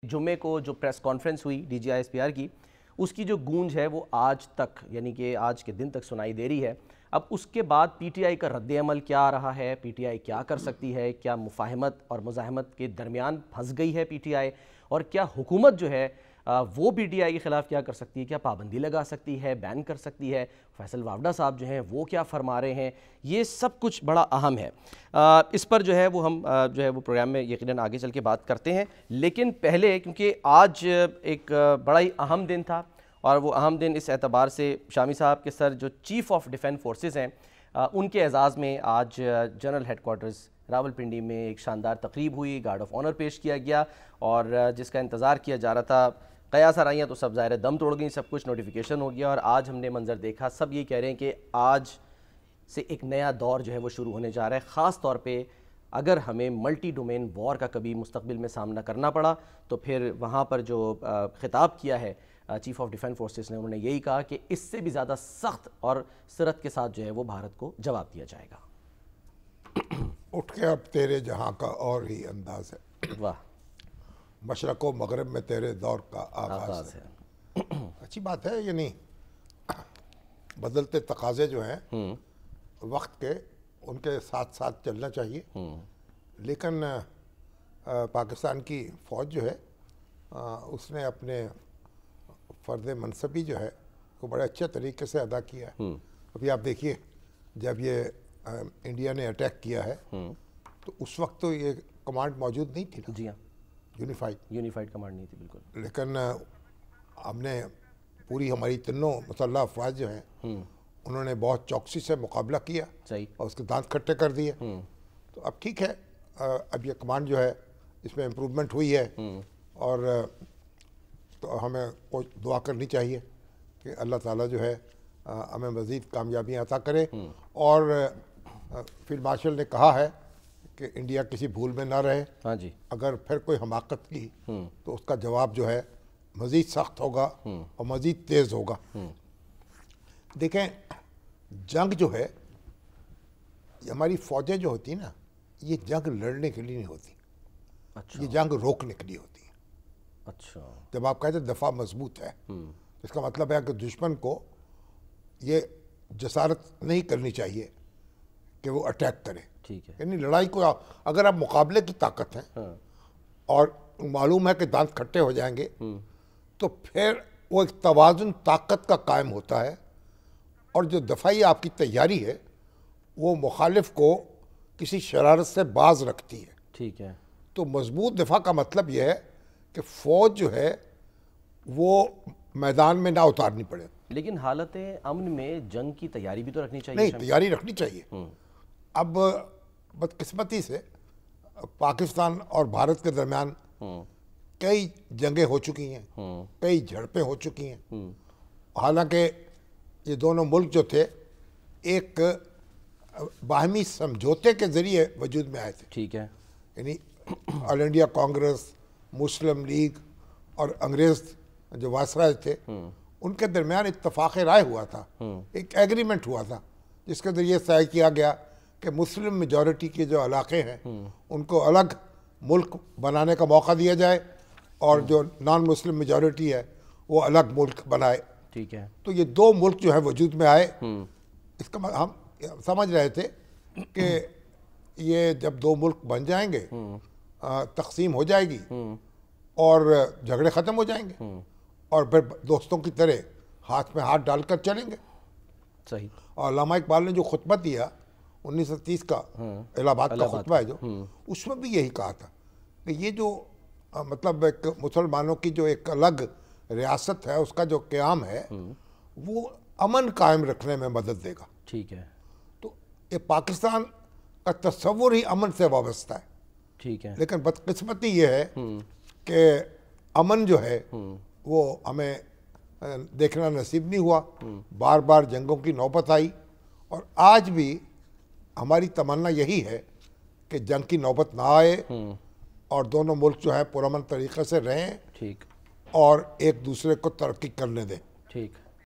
جمعے کو جو پریس کانفرنس ہوئی D G I S P R کی، اس کی جو گونج ہے وہ آج تک یعنی کہ آج کے دن تک سنائی دے رہی ہے۔ اب اس کے بعد پی ٹی آئی کا رد عمل کیا آ رہا ہے، پی ٹی آئی کیا کر سکتی ہے، کیا مفاہمت اور مزاحمت کے درمیان پھنس گئی ہے پی ٹی آئی، اور کیا حکومت جو ہے وہ پی ٹی آئی کے خلاف کیا کر سکتی ہے، کیا پابندی لگا سکتی ہے، بین کر سکتی ہے، فیصل وافدہ صاحب جو ہیں وہ کیا فرما رہے ہیں، یہ سب کچھ بڑا اہم ہے۔ اس پر جو ہے وہ ہم جو ہے وہ پروگرام میں یقیناً آگے چل کے بات کرتے ہیں، لیکن پہلے کیونکہ آج ایک بڑا ہی اہم دن تھا، اور وہ اہم دن اس اعتبار سے شامی صاحب کے سر جو چیف آف ڈیفنس فورسز ہیں ان کے اعزاز میں آج جنرل ہیڈ کوارٹرز راولپنڈی میں ایک شاندار تقریب ہوئی، گارڈ آف آنر پیش کیا گیا، اور جس کا انتظار کیا جا رہا تھا۔ قیاس آرائیاں تو سب ظاہر دم توڑ گئیں، سب کچھ نوٹیفیکیشن ہو گیا، اور آج ہم نے منظر دیکھا، سب یہ کہہ رہے ہیں کہ آج سے ایک نیا دور جو ہے وہ شروع ہونے جا رہا ہے، خاص طور پہ اگر ہمیں ملٹی ڈومین وار کا کبھی مستقبل میں سامنا کرنا پڑا تو پھر وہاں پر جو خطاب کیا ہے چیف آف ڈیفنس فورسز نے، انہوں نے یہی کہا کہ اس سے بھی زیادہ سخت اور سرعت کے ساتھ جو ہے وہ بھارت کو جواب دیا جائے گا۔ اٹھ کے اب تیرے جہاں کا اور ہی انداز ہے، واہ، مشرق و مغرب میں تیرے دور کا آغاز ہے۔ اچھی بات ہے، یعنی بدلتے تقاضے جو ہیں وقت کے، ان کے ساتھ ساتھ چلنا چاہیے، لیکن پاکستان کی فوج جو ہے اس نے اپنے فرض منصبی جو ہے وہ بڑے اچھے طریقے سے ادا کیا ہے۔ ابھی آپ دیکھیے، جب یہ انڈیا نے اٹیک کیا ہے تو اس وقت تو یہ کمانڈ موجود نہیں تھی نا، جی ہاں، یونیفائڈ کمانڈ نہیں تھی بالکل، لیکن ہم نے پوری ہماری تینوں مسلح افواج جو ہیں انہوں نے بہت چوکسی سے مقابلہ کیا اور اس کے دانت کھٹے کر دیے۔ تو اب ٹھیک ہے، اب یہ کمانڈ جو ہے اس میں امپروومنٹ ہوئی ہے، اور تو ہمیں دعا کرنی چاہیے کہ اللہ تعالیٰ جو ہے ہمیں مزید کامیابیاں عطا کرے۔ اور فیلڈ مارشل نے کہا ہے کہ انڈیا کسی بھول میں نہ رہے، ہاں جی، اگر پھر کوئی حماقت کی تو اس کا جواب جو ہے مزید سخت ہوگا اور مزید تیز ہوگا۔ دیکھیں، جنگ جو ہے، ہماری فوجیں جو ہوتی ہیں نا، یہ جنگ لڑنے کے لیے نہیں ہوتی، یہ جنگ روکنے کے لیے ہوتی ہے۔ اچھا، جب آپ کہتے ہیں دفاع مضبوط ہے، اس کا مطلب ہے کہ دشمن کو یہ جسارت نہیں کرنی چاہیے کہ وہ اٹیک کرے۔ ٹھیک ہے، یعنی لڑائی کو اگر آپ مقابلے کی طاقت ہیں اور معلوم ہے کہ دانت کھٹے ہو جائیں گے، تو پھر وہ ایک توازن طاقت کا قائم ہوتا ہے، اور جو دفاعی آپ کی تیاری ہے وہ مخالف کو کسی شرارت سے باز رکھتی ہے۔ ٹھیک ہے، تو مضبوط دفاع کا مطلب یہ ہے کہ فوج جو ہے وہ میدان میں نہ اتارنی پڑے۔ لیکن حالت امن میں جنگ کی تیاری بھی تو رکھنی چاہیے۔ نہیں، تیاری رکھنی چاہیے۔ اب بدقسمتی سے پاکستان اور بھارت کے درمیان کئی جنگیں ہو چکی ہیں، کئی جھڑپیں ہو چکی ہیں، حالانکہ یہ دونوں ملک جو تھے ایک باہمی سمجھوتے کے ذریعے وجود میں آئے تھے۔ ٹھیک ہے، یعنی آل انڈیا کانگریس، مسلم لیگ اور انگریز جو وائسرائے تھے، ان کے درمیان اتفاق رائے ہوا تھا، ایک ایگریمنٹ ہوا تھا جس کے ذریعے طے کیا گیا کہ مسلم میجورٹی کے جو علاقے ہیں ان کو الگ ملک بنانے کا موقع دیا جائے، اور جو نان مسلم میجورٹی ہے وہ الگ ملک بنائے۔ ٹھیک ہے، تو یہ دو ملک جو ہے وجود میں آئے۔ اس کا ہم سمجھ رہے تھے کہ یہ جب دو ملک بن جائیں گے، تقسیم ہو جائے گی اور جھگڑے ختم ہو جائیں گے، اور پھر دوستوں کی طرح ہاتھ میں ہاتھ ڈال کر چلیں گے۔ صحیح، اور علامہ اقبال نے جو خطبہ دیا 1930 کا، الہ آباد کا خطبہ ہے جو، اس میں بھی یہی کہا تھا کہ یہ جو مطلب ایک مسلمانوں کی جو ایک الگ ریاست ہے، اس کا جو قیام ہے وہ امن قائم رکھنے میں مدد دے گا۔ ٹھیک ہے، تو یہ پاکستان کا تصور ہی امن سے وابستہ ہے، ٹھیک ہے، لیکن بدقسمتی یہ ہے کہ امن جو ہے وہ ہمیں دیکھنا نصیب نہیں ہوا، بار بار جنگوں کی نوبت آئی، اور آج بھی ہماری تمنا یہی ہے کہ جنگ کی نوبت نہ آئے اور دونوں ملک جو ہے پرامن طریقے سے رہیں ٹھیک، اور ایک دوسرے کو ترقی کرنے دیں۔ ٹھیک۔